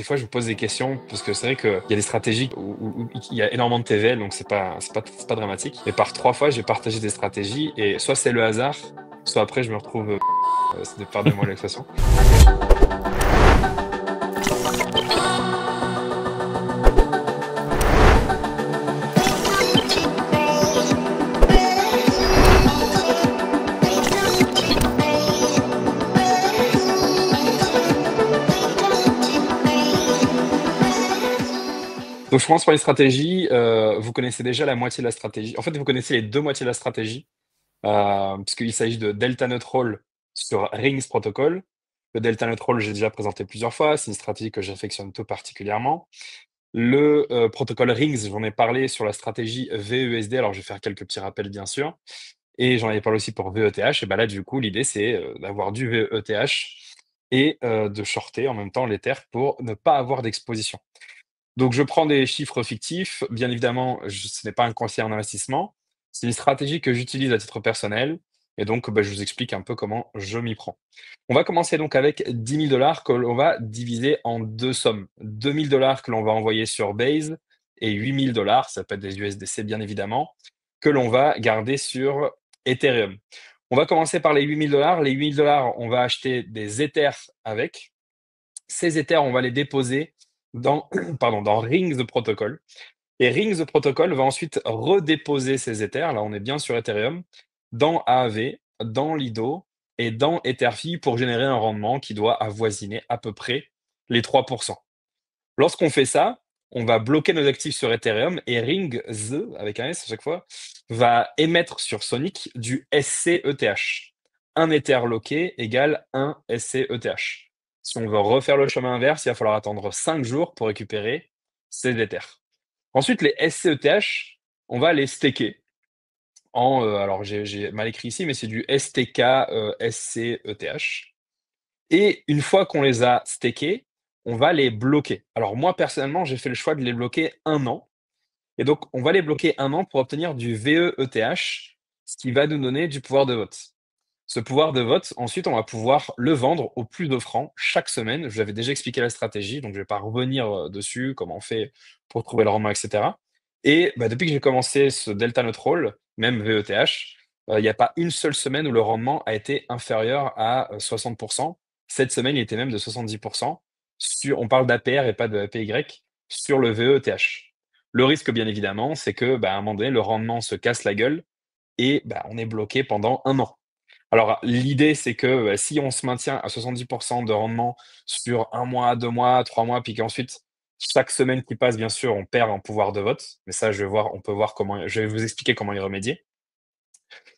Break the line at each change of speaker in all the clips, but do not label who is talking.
des fois, je me pose des questions parce que c'est vrai qu'il y a des stratégies où il y a énormément de TVL, donc c'est pas dramatique. Mais par 3 fois, j'ai partagé des stratégies et soit c'est le hasard, soit après je me retrouve, pardonnez-moi l'expression. Donc je commence par une stratégie, vous connaissez déjà la moitié de la stratégie. En fait, vous connaissez les 2 moitiés de la stratégie, puisqu'il s'agit de Delta Neutroll sur Rings Protocol. Le Delta Neutroll, j'ai déjà présenté plusieurs fois, c'est une stratégie que j'affectionne tout particulièrement. Le, protocole Rings, j'en ai parlé sur la stratégie VESD, alors je vais faire quelques petits rappels bien sûr et j'en avais parlé aussi pour VETH et bah là, du coup, l'idée c'est, d'avoir du VETH et de shorter en même temps l'Ether pour ne pas avoir d'exposition. Donc je prends des chiffres fictifs. Bien évidemment, ce n'est pas un conseil en investissement. C'est une stratégie que j'utilise à titre personnel et donc, bah, je vous explique un peu comment je m'y prends. On va commencer donc avec 10 000 que l'on va diviser en 2 sommes. 2 000 que l'on va envoyer sur Base et 8 000 ça peut être des USDC bien évidemment, que l'on va garder sur Ethereum. On va commencer par les 8 000 Les 8 000 on va acheter des Ethers avec. Ces Ethers, on va les déposer dans, pardon, dans Rings the Protocol. Et Rings the Protocol va ensuite redéposer ces Ethers, là on est bien sur Ethereum, dans AAV, dans Lido et dans Etherfi pour générer un rendement qui doit avoisiner à peu près les 3%. Lorsqu'on fait ça, on va bloquer nos actifs sur Ethereum et Ring the, avec un S à chaque fois, va émettre sur Sonic du SCETH. Un Ether loqué égale un SCETH. Si on veut refaire le chemin inverse, il va falloir attendre 5 jours pour récupérer ces Ethers. Ensuite, les SCETH, on va les staker en, alors j'ai mal écrit ici, mais c'est du STK, SCETH. Et une fois qu'on les a stakés, on va les bloquer. Alors moi, personnellement, j'ai fait le choix de les bloquer 1 an. Et donc, on va les bloquer 1 an pour obtenir du VEETH, ce qui va nous donner du pouvoir de vote. Ce pouvoir de vote, ensuite, on va pouvoir le vendre au plus offrant chaque semaine. Je vous avais déjà expliqué la stratégie, donc je ne vais pas revenir dessus, comment on fait pour trouver le rendement, etc. Et bah, depuis que j'ai commencé ce Delta Neutral, même VETH, il n'y a pas une seule semaine où le rendement a été inférieur à 60%. Cette semaine, il était même de 70%. On parle d'APR et pas de APY sur le VETH. Le risque, bien évidemment, c'est que bah, à un moment donné, le rendement se casse la gueule et bah, on est bloqué pendant 1 an. Alors, l'idée, c'est que si on se maintient à 70% de rendement sur 1 mois, 2 mois, 3 mois, puis qu'ensuite, chaque semaine qui passe, bien sûr, on perd en pouvoir de vote. Mais ça, on peut voir comment, je vais vous expliquer comment y remédier.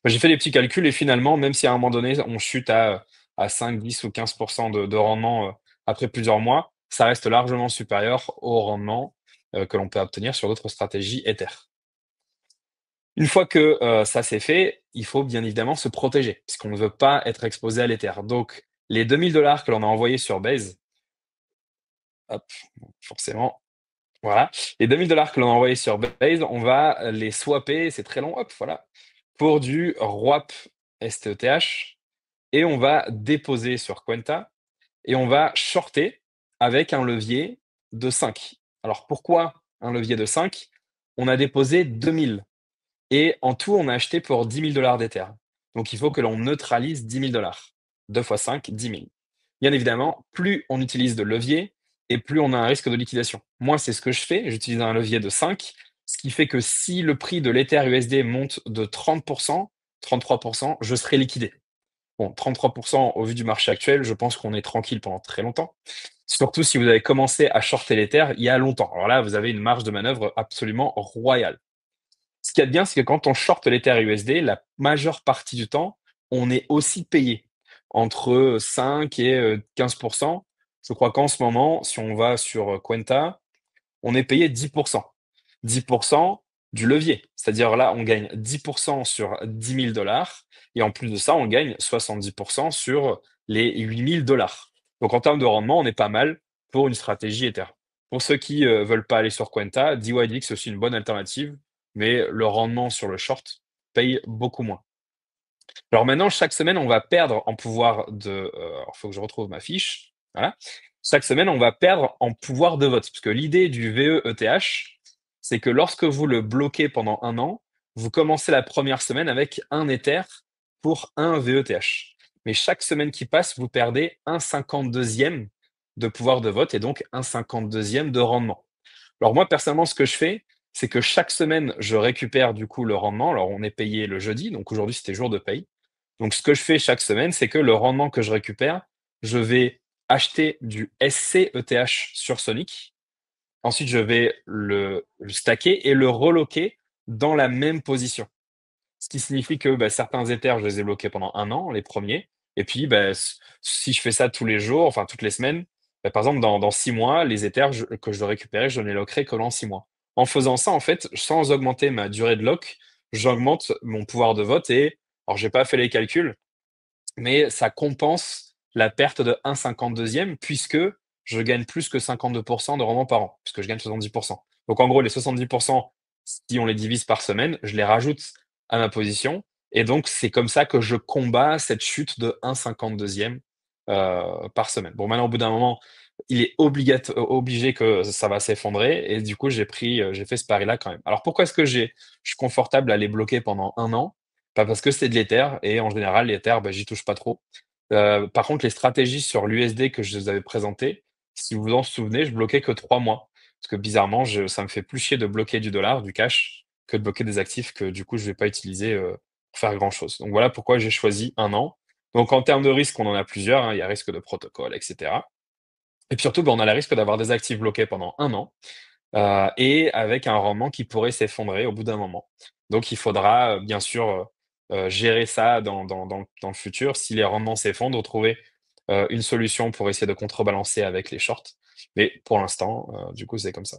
J'ai fait des petits calculs et finalement, même si à un moment donné, on chute à 5, 10 ou 15% de rendement après plusieurs mois, ça reste largement supérieur au rendement que l'on peut obtenir sur d'autres stratégies Ether. Une fois que, ça c'est fait, il faut bien évidemment se protéger, puisqu'on ne veut pas être exposé à l'Ether. Donc les 2 000 que l'on a envoyés sur Base, hop, forcément, voilà. Les 2 000 que l'on a envoyés sur Base, on va les swapper, c'est très long, hop, voilà, pour du RWAP STETH et on va déposer sur Quenta et on va shorter avec un levier de 5. Alors pourquoi un levier de 5? On a déposé 2 000. Et en tout, on a acheté pour 10 000 d'Ether. Donc il faut que l'on neutralise 10 000. 2 fois 5, 10 000. Bien évidemment, plus on utilise de levier et plus on a un risque de liquidation. Moi, c'est ce que je fais. J'utilise un levier de 5, ce qui fait que si le prix de l'Ether USD monte de 30%, 33%, je serai liquidé. Bon, 33% au vu du marché actuel, je pense qu'on est tranquille pendant très longtemps. Surtout si vous avez commencé à shorter l'Ether il y a longtemps. Alors là, vous avez une marge de manœuvre absolument royale. Ce qu'il y a de bien, c'est que quand on short l'Ether USD, la majeure partie du temps, on est aussi payé entre 5 et 15%. Je crois qu'en ce moment, si on va sur Quenta, on est payé 10%. 10% du levier. C'est-à-dire là, on gagne 10% sur 10 000 et en plus de ça, on gagne 70% sur les 8 000 Donc en termes de rendement, on est pas mal pour une stratégie Ether. Pour ceux qui veulent pas aller sur Quenta, DYDX c'est aussi une bonne alternative, mais le rendement sur le short paye beaucoup moins. Alors maintenant, chaque semaine, on va perdre en pouvoir de. Alors, il faut que je retrouve ma fiche. Voilà. Chaque semaine, on va perdre en pouvoir de vote. Parce que l'idée du VE-ETH, c'est que lorsque vous le bloquez pendant 1 an, vous commencez la première semaine avec 1 Ether pour 1 VETH. Mais chaque semaine qui passe, vous perdez 1,52e de pouvoir de vote et donc 1,52e de rendement. Alors moi, personnellement, ce que je fais, c'est que chaque semaine, je récupère du coup le rendement. Alors on est payé le jeudi, donc aujourd'hui c'était jour de paye. Donc ce que je fais chaque semaine, c'est que le rendement que je récupère, je vais acheter du SC-ETH sur Sonic. Ensuite, je vais le stacker et le reloquer dans la même position. Ce qui signifie que, bah, certains Ethers, je les ai bloqués pendant 1 an, les premiers. Et puis, bah, si je fais ça tous les jours, enfin toutes les semaines, bah, par exemple, dans 6 mois, les Ethers que je dois récupérer, je ne les lockerai que dans 6 mois. En faisant ça, en fait, sans augmenter ma durée de lock, j'augmente mon pouvoir de vote et alors j'ai pas fait les calculs, mais ça compense la perte de 1,52e puisque je gagne plus que 52 de rendement par an, puisque je gagne 70. Donc en gros, les 70, si on les divise par semaine, je les rajoute à ma position et donc c'est comme ça que je combats cette chute de 1,52e, par semaine. Bon, maintenant, au bout d'un moment, il est obligé que ça va s'effondrer et du coup, j'ai fait ce pari-là quand même. Alors pourquoi est-ce que je suis confortable à les bloquer pendant 1 an? Pas parce que c'est de l'Ether et en général, l'Ether, bah, j'y touche pas trop. Par contre, les stratégies sur l'USD que je vous avais présentées, si vous vous en souvenez, je bloquais que 3 mois. Parce que bizarrement, ça me fait plus chier de bloquer du dollar, du cash, que de bloquer des actifs que du coup, je vais pas utiliser, pour faire grand chose. Donc voilà pourquoi j'ai choisi 1 an. Donc en termes de risque, on en a plusieurs, hein. Il y a risque de protocole et cetera. Et puis surtout, bah, on a le risque d'avoir des actifs bloqués pendant 1 an. Et avec un rendement qui pourrait s'effondrer au bout d'un moment. Donc il faudra, bien sûr, gérer ça dans le futur. Si les rendements s'effondrent, trouver, une solution pour essayer de contrebalancer avec les shorts. Mais pour l'instant, du coup, c'est comme ça.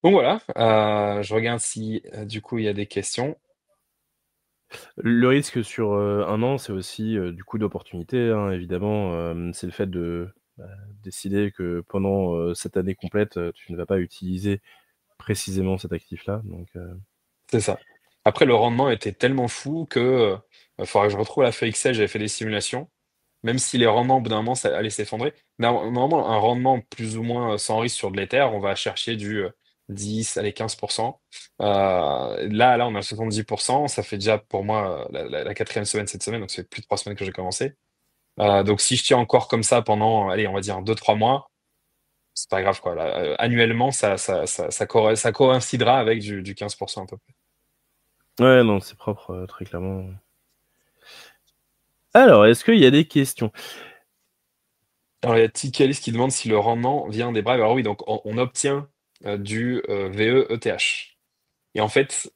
Donc voilà, je regarde si, du coup, il y a des questions.
Le risque sur, 1 an, c'est aussi, du coût d'opportunité, hein, évidemment, c'est le fait de, décider que pendant, cette année complète, tu ne vas pas utiliser précisément cet actif-là, donc
C'est ça. Après le rendement était tellement fou que, faudrait que je retrouve la feuille Excel, j'avais fait des simulations. Même si les rendements, au bout d'un moment, ça allait s'effondrer. Normalement, un rendement plus ou moins, sans risque sur de l'Ether, on va chercher du, 10, allez 15. Là, on a 70. Ça fait déjà pour moi, la 4e semaine cette semaine, donc ça fait plus de 3 semaines que j'ai commencé. Donc si je tiens encore comme ça pendant, allez, on va dire 2, 3 mois, c'est pas grave quoi. Là, annuellement, ça coïncidera avec du 15 à peu près.
ouais, non, c'est propre, très clairement. Alors, est-ce qu'il y a des questions?
Alors il y a Tikalis qui demande si le rendement vient des bribes. Alors oui, donc on obtient, du, VE-ETH. Et en fait,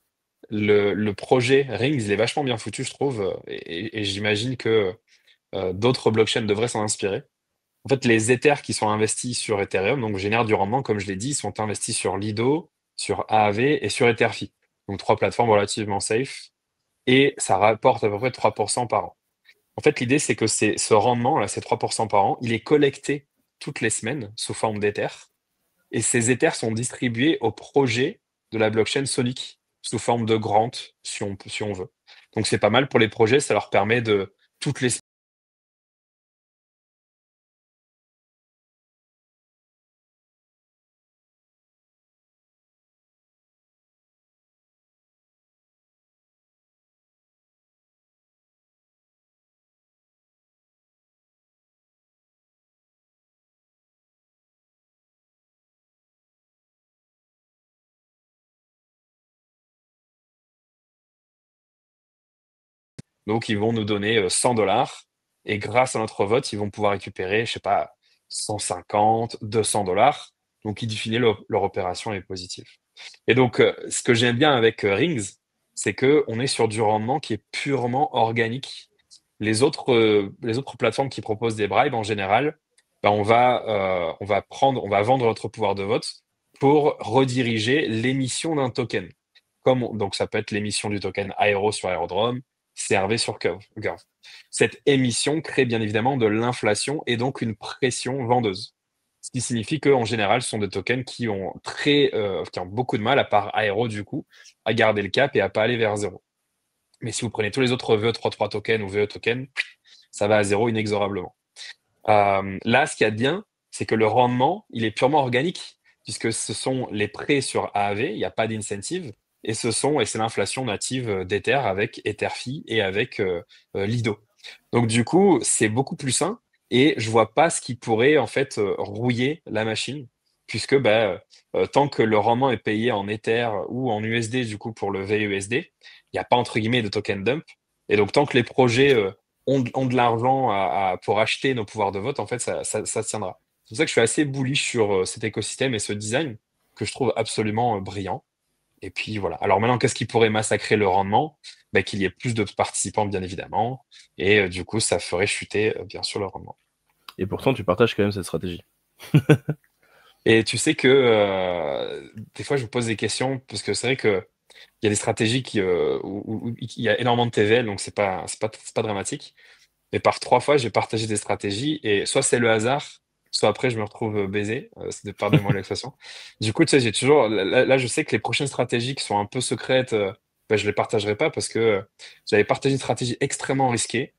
le projet Rings, il est vachement bien foutu, je trouve, et j'imagine que, d'autres blockchains devraient s'en inspirer. En fait, les Ethers qui sont investis sur Ethereum, donc génèrent du rendement, comme je l'ai dit, sont investis sur Lido, sur Aave et sur Etherfi. Donc 3 plateformes relativement safe et ça rapporte à peu près 3 par an. En fait, l'idée, c'est que ce rendement-là, ces 3 par an, il est collecté toutes les semaines sous forme d'Ethers et ces Ethers sont distribués aux projets de la blockchain Sonic sous forme de grant, si on veut. Donc c'est pas mal pour les projets, ça leur permet de toutes les donc ils vont nous donner, 100 et grâce à notre vote, ils vont pouvoir récupérer, je sais pas, 150, 200. Donc in fine, leur opération est positive. Et donc, ce que j'aime bien avec, Rings, c'est qu'on est sur du rendement qui est purement organique. Les autres plateformes qui proposent des bribes, en général, bah, on va vendre notre pouvoir de vote pour rediriger l'émission d'un token. Donc ça peut être l'émission du token Aero sur Aerodrome, CRV sur Curve. Cette émission crée bien évidemment de l'inflation et donc une pression vendeuse. Ce qui signifie qu'en général, ce sont des tokens qui ont beaucoup de mal, à part Aero du coup, à garder le cap et à pas aller vers zéro. Mais si vous prenez tous les autres VE33 tokens ou VE tokens, ça va à zéro inexorablement. Là, ce qu'il y a de bien, c'est que le rendement, il est purement organique, puisque ce sont les prêts sur AAV, il n'y a pas d'incentive, et c'est l'inflation native d'Ether avec EtherFi et avec Lido. Donc du coup, c'est beaucoup plus sain, et je vois pas ce qui pourrait en fait rouiller la machine, puisque tant que le rendement est payé en Ether ou en USD du coup pour le VUSD, il n'y a pas entre guillemets de token dump. Et donc tant que les projets ont de l'argent pour acheter nos pouvoirs de vote, en fait, ça tiendra. C'est pour ça que je suis assez bullish sur cet écosystème et ce design que je trouve absolument brillant. Et puis voilà. Alors maintenant, qu'est-ce qui pourrait massacrer le rendement? Qu'il y ait plus de participants, bien évidemment. Et du coup, ça ferait chuter, bien sûr, le rendement.
Et pourtant, tu partages quand même cette stratégie.
Et tu sais que des fois, je me pose des questions, parce que c'est vrai que il y a des stratégies où il y a énormément de TVL, donc c'est pas dramatique. Mais par 3 fois, j'ai partagé des stratégies et soit c'est le hasard, soit après je me retrouve baisé. Pardonnez-moi l'expression. Du coup, tu sais, j'ai toujours. Là, je sais que les prochaines stratégies qui sont un peu secrètes, je les partagerai pas parce que j'avais partagé une stratégie extrêmement risquée,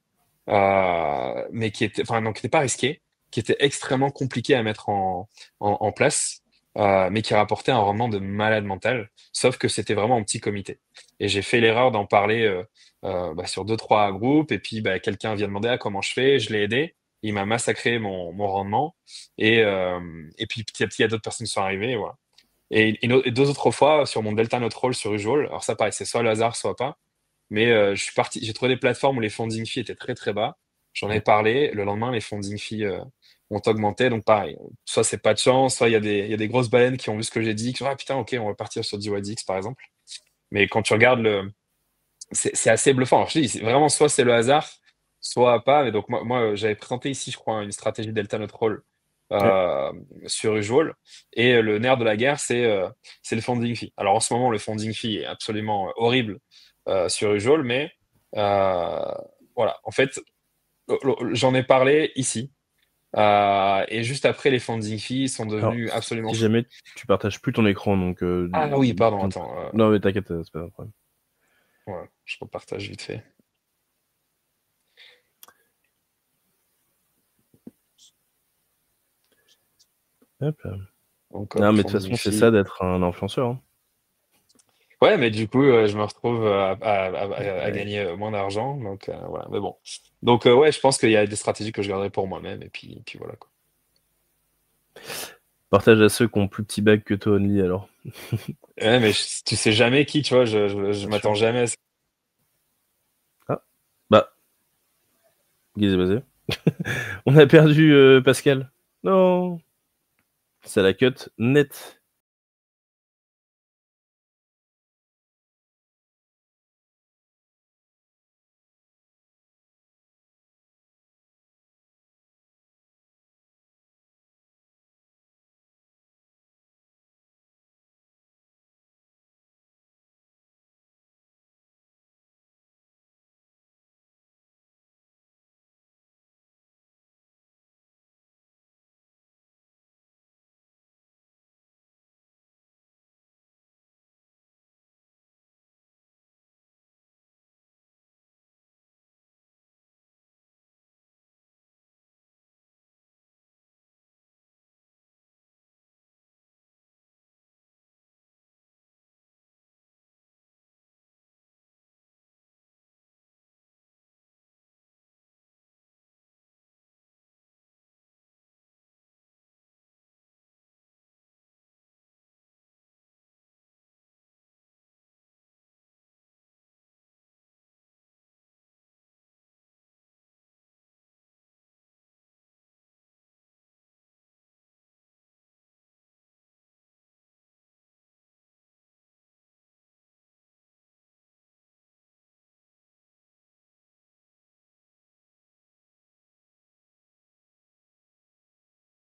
mais qui était, enfin non, qui n'était pas risquée, qui était extrêmement compliquée à mettre en place, mais qui rapportait un rendement de malade mental. Sauf que c'était vraiment en petit comité. Et j'ai fait l'erreur d'en parler sur deux, trois groupes, et puis quelqu'un vient demander comment je fais, je l'ai aidé. Il m'a massacré mon rendement. Et puis petit à petit, il y a d'autres personnes qui sont arrivées. Et voilà. Et 2 autres fois sur mon Delta Note Roll sur Usual. Alors ça, pareil, c'est soit le hasard, soit pas. Mais je suis parti, j'ai trouvé des plateformes où les funding fees étaient très très bas. J'en ai
Ouais.
parlé. Le lendemain, les funding fees ont augmenté. Donc pareil, soit c'est pas de chance, soit il y a des grosses baleines qui ont vu ce que j'ai dit, qui ont dit, ah putain, ok, on va partir sur DYDX par exemple. Mais quand tu regardes c'est assez bluffant. Alors je te dis, c'est vraiment soit c'est le hasard, soit pas. Mais donc moi j'avais présenté ici, je crois, une stratégie Delta Note Roll
Ouais.
euh, sur Usual. Et le nerf de la guerre, c'est le funding fee. Alors en ce moment, le funding fee est absolument horrible sur Usual, mais euh, voilà. En fait, j'en ai parlé ici. Et juste après, les funding fees sont
Alors,
devenus absolument
si
fous.
jamais tu partages plus ton écran, donc.
Ah oui, pardon, attends.
Non, mais t'inquiète, c'est pas un problème.
Ouais, je repartage vite fait.
Hop.
Donc,
Non, mais de toute
funding
façon, c'est ça
fee.
d'être un influenceur, hein.
Ouais, mais du coup, je me retrouve à
Ouais.
gagner moins d'argent. Donc, voilà. Mais bon. Donc, ouais, je pense qu'il y a des stratégies que je garderai pour moi-même. Et puis voilà, quoi.
Partage à ceux qui ont plus petit bac que toi, Only, alors.
Ouais, mais tu sais jamais qui, tu vois. Je
Bien sûr.
m'attends jamais à ça.
Ah, bah, Guise basé. On a perdu Pascal. Non. C'est la cut net.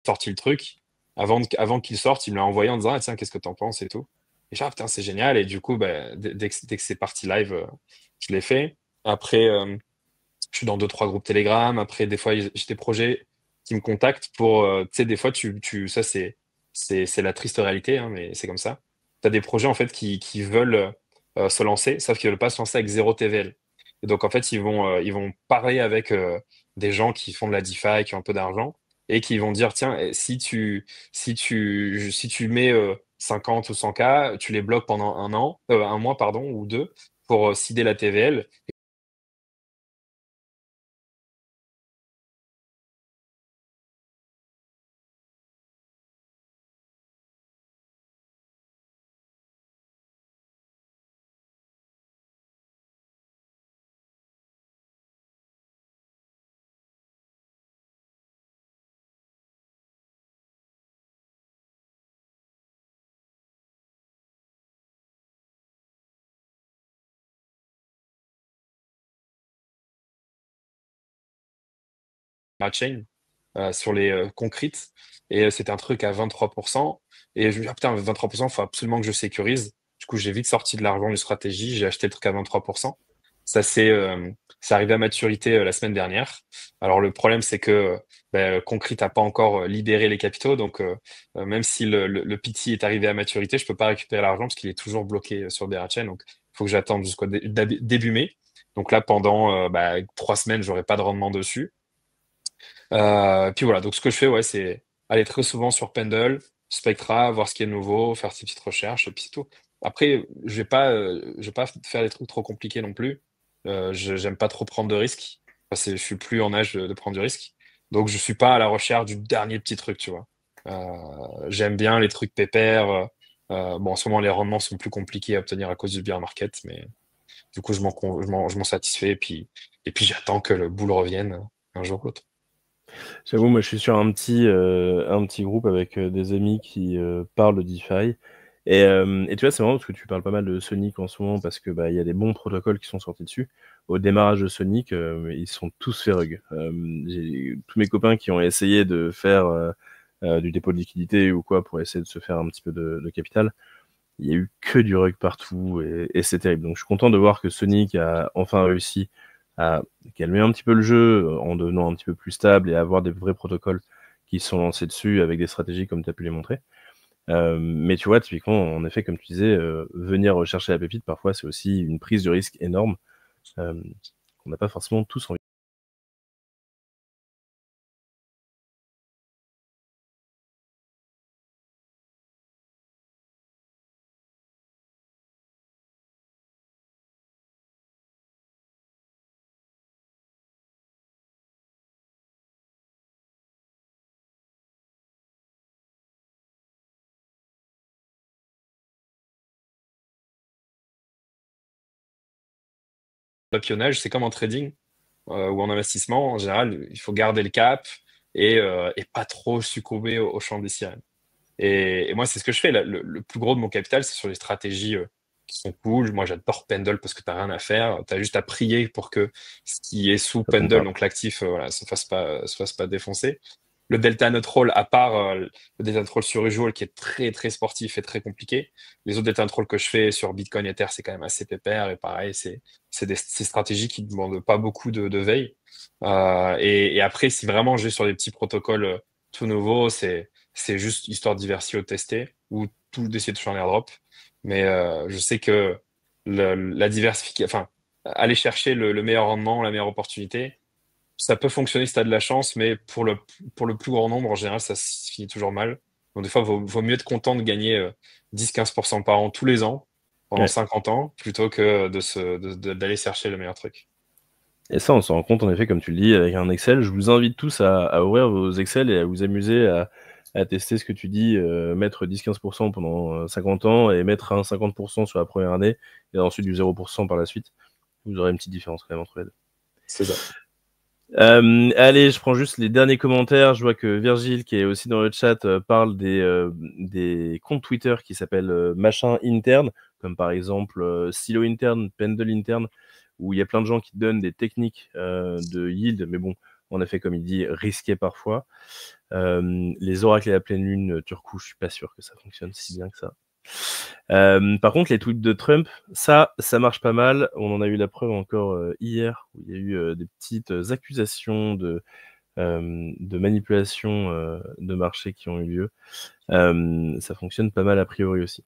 Sorti le truc. Avant qu'il sorte, il me l'a envoyé en disant, ah, tiens, qu'est-ce que t'en penses et tout. Et genre, ah, putain, c'est génial. Et du coup, dès que c'est parti live, je l'ai fait. Après, je suis dans deux, trois groupes Telegram. Après, des fois, j'ai des projets qui me contactent pour, tu sais, des fois, ça, c'est la triste réalité, hein, mais c'est comme ça. Tu as des projets, en fait, qui veulent se lancer, sauf qu'ils veulent pas se lancer avec zéro TVL. Et donc, en fait, ils vont parler avec des gens qui font de la DeFi, qui ont un peu d'argent, et qui vont dire, tiens, si tu mets 50 ou 100K, tu les bloques pendant un mois, pardon, ou deux, pour seeder la TVL. Ma chain sur les concrete et c'était un truc à 23%. Et je me dis, ah putain, 23%, il faut absolument que je sécurise. Du coup, j'ai vite sorti de l'argent du stratégie, j'ai acheté le truc à 23%. Ça c'est arrivé à maturité la semaine dernière. Alors le problème, c'est que Concrete n'a pas encore libéré les capitaux, donc même si le PT est arrivé à maturité, je peux pas récupérer l'argent parce qu'il est toujours bloqué sur BRChain. Donc il faut que j'attende jusqu'au début mai. Donc là, pendant 3 semaines, j'aurai pas de rendement dessus. Puis voilà, donc ce que je fais, ouais, c'est aller très souvent sur Pendle, Spectra, voir ce qui est nouveau, faire ces petites recherches, et puis c'est tout. Après, je vais pas faire des trucs trop compliqués non plus. J'aime pas trop prendre de risques. Enfin, je suis plus en âge de prendre du risque. Donc je suis pas à la recherche du dernier petit truc, tu vois. J'aime bien les trucs pépères. Bon, en ce moment, les rendements sont plus compliqués à obtenir à cause du bear market, mais du coup, je m'en satisfais, et puis j'attends que le bull revienne un jour ou l'autre.
J'avoue, moi, je suis sur un petit groupe avec des amis qui parlent de DeFi. Et tu vois, c'est marrant parce que tu parles pas mal de Sonic en ce moment parce que il y a des bons protocoles qui sont sortis dessus. Au démarrage de Sonic, ils sont tous fait rug. J'ai tous mes copains qui ont essayé de faire du dépôt de liquidité ou quoi pour essayer de se faire un petit peu de capital. Il y a eu que du rug partout et c'est terrible. Donc je suis content de voir que Sonic a enfin réussi à calmer un petit peu le jeu en devenant un petit peu plus stable et à avoir des vrais protocoles qui sont lancés dessus avec des stratégies comme tu as pu les montrer. Mais tu vois, typiquement, en effet, comme tu disais, venir rechercher la pépite, parfois, c'est aussi une prise de risque énorme euh, qu'on n'a pas forcément tous envie.
Papillonnage, c'est comme en trading ou en investissement. En général, il faut garder le cap et pas trop succomber au chant des sirènes. Et moi, c'est ce que je fais. Le plus gros de mon capital, c'est sur les stratégies qui sont cool. Moi, j'adore Pendle parce que t'as rien à faire. T'as juste à prier pour que ce qui est sous
Ça tombe
Pendle,
pas.
donc l'actif, voilà, se fasse pas défoncer. Le Delta Neutral, à part le Delta Neutral sur Usual, qui est très très sportif et très compliqué, les autres Delta Neutral que je fais sur Bitcoin et Ether, c'est quand même assez pépère. Et pareil, c'est des stratégies qui demandent pas beaucoup de veille. Et après, si vraiment j'ai sur des petits protocoles tout nouveaux, c'est juste histoire de diversifier ou de tester ou tout d'essayer de toucher un airdrop. Mais je sais que la diversification, enfin, aller chercher le meilleur rendement, la meilleure opportunité, ça peut fonctionner si tu as de la chance, mais pour le plus grand nombre, en général, ça se finit toujours mal. Donc des fois, vaut mieux être content de gagner 10-15% par an tous les ans pendant
Ouais.
50 ans plutôt que d'aller chercher le meilleur truc.
Et ça, on s'en rend compte, en effet, comme tu le dis, avec un Excel. Je vous invite tous à ouvrir vos Excel et à vous amuser à tester ce que tu dis, mettre 10-15% pendant 50 ans et mettre un 50% sur la première année et ensuite du 0% par la suite. Vous aurez une petite différence quand même entre les deux.
C'est ça.
Allez, je prends juste les derniers commentaires. Je vois que Virgile, qui est aussi dans le chat, parle des comptes Twitter qui s'appellent machin interne, comme par exemple Silo interne, Pendle interne, où il y a plein de gens qui donnent des techniques de yield, mais bon, en effet, comme il dit, risqué parfois. Les oracles et la pleine lune, Turcou, je suis pas sûr que ça fonctionne si bien que ça. Par contre, les tweets de Trump, ça marche pas mal. On en a eu la preuve encore hier, où il y a eu des petites accusations de manipulation de marché qui ont eu lieu. Ça fonctionne pas mal a priori aussi.